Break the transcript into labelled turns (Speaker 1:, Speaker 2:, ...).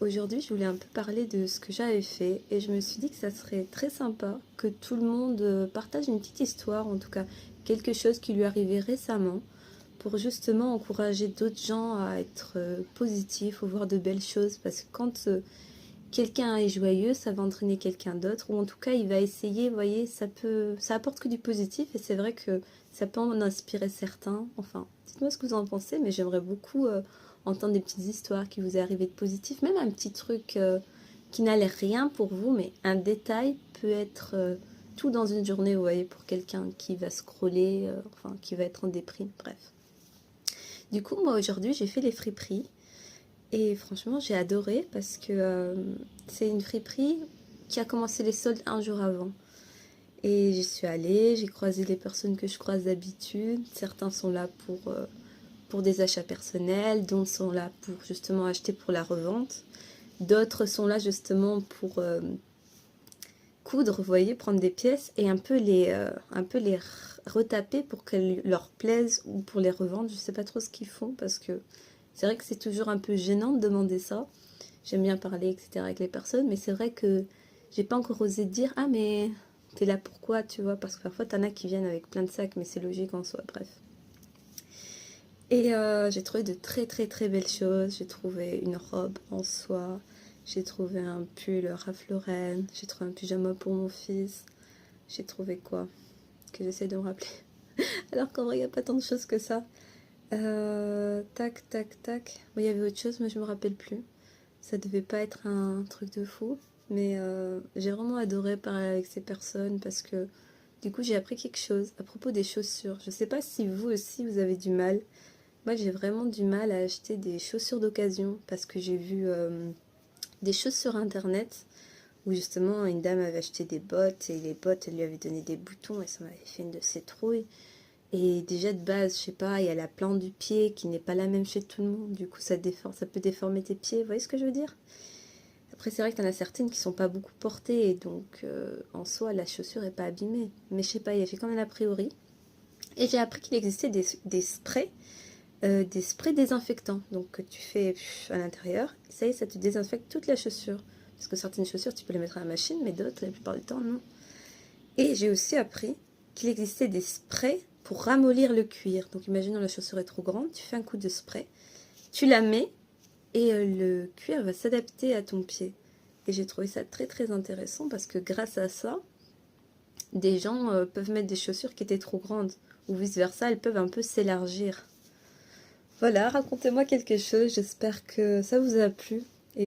Speaker 1: Aujourd'hui, je voulais un peu parler de ce que j'avais fait et je me suis dit que ça serait très sympa que tout le monde partage une petite histoire, en tout cas quelque chose qui lui est arrivé récemment pour justement encourager d'autres gens à être positifs ou voir de belles choses parce que quand quelqu'un est joyeux, ça va entraîner quelqu'un d'autre ou en tout cas il va essayer, vous voyez, ça apporte que du positif et c'est vrai que ça peut en inspirer certains. Enfin, dites-moi ce que vous en pensez, mais j'aimerais beaucoup entendre des petites histoires qui vous est arrivé de positif, même un petit truc qui n'allait rien pour vous, mais un détail peut être tout dans une journée, vous voyez, pour quelqu'un qui va scroller, enfin qui va être en déprime, bref. Du coup, moi aujourd'hui, j'ai fait les friperies et franchement, j'ai adoré parce que c'est une friperie qui a commencé les soldes un jour avant. Et j'y suis allée, j'ai croisé les personnes que je croise d'habitude. Certains sont là pour des achats personnels, d'autres sont là pour justement acheter pour la revente. D'autres sont là justement pour coudre, vous voyez, prendre des pièces et un peu les retaper pour qu'elles leur plaisent ou pour les revendre. Je sais pas trop ce qu'ils font parce que c'est vrai que c'est toujours un peu gênant de demander ça. J'aime bien parler, etc. avec les personnes, mais c'est vrai que j'ai pas encore osé dire « Ah, mais t'es là pourquoi ?» tu vois, parce que parfois t'en as qui viennent avec plein de sacs, mais c'est logique en soi, bref. Et j'ai trouvé de très très très belles choses. J'ai trouvé une robe en soie, j'ai trouvé un pull Ralph Lauren, j'ai trouvé un pyjama pour mon fils. J'ai trouvé quoi? Que j'essaie de me rappeler. Alors qu'en vrai, il n'y a pas tant de choses que ça. Tac, tac, tac. Bon, il y avait autre chose, mais je me rappelle plus. Ça devait pas être un truc de fou. Mais j'ai vraiment adoré parler avec ces personnes parce que du coup, j'ai appris quelque chose à propos des chaussures. Je sais pas si vous aussi, vous avez du mal. Moi, j'ai vraiment du mal à acheter des chaussures d'occasion parce que j'ai vu des choses sur internet où justement une dame avait acheté des bottes et les bottes, elle lui avait donné des boutons et ça m'avait fait une de ces trouilles. Et déjà de base, je sais pas, il y a la plante du pied qui n'est pas la même chez tout le monde, du coup ça peut déformer tes pieds, vous voyez ce que je veux dire? Après c'est vrai que t'en as certaines qui sont pas beaucoup portées et donc en soi la chaussure est pas abîmée. Mais je sais pas, il y avait quand même a priori. Et j'ai appris qu'il existait des sprays désinfectants, donc que tu fais à l'intérieur, ça y est, ça te désinfecte toute la chaussure. Parce que certaines chaussures, tu peux les mettre à la machine, mais d'autres, la plupart du temps, non. Et j'ai aussi appris qu'il existait des sprays pour ramollir le cuir. Donc imaginons la chaussure est trop grande, tu fais un coup de spray, tu la mets et le cuir va s'adapter à ton pied. Et j'ai trouvé ça très très intéressant parce que grâce à ça, des gens peuvent mettre des chaussures qui étaient trop grandes ou vice versa, elles peuvent un peu s'élargir. Voilà, racontez-moi quelque chose, j'espère que ça vous a plu.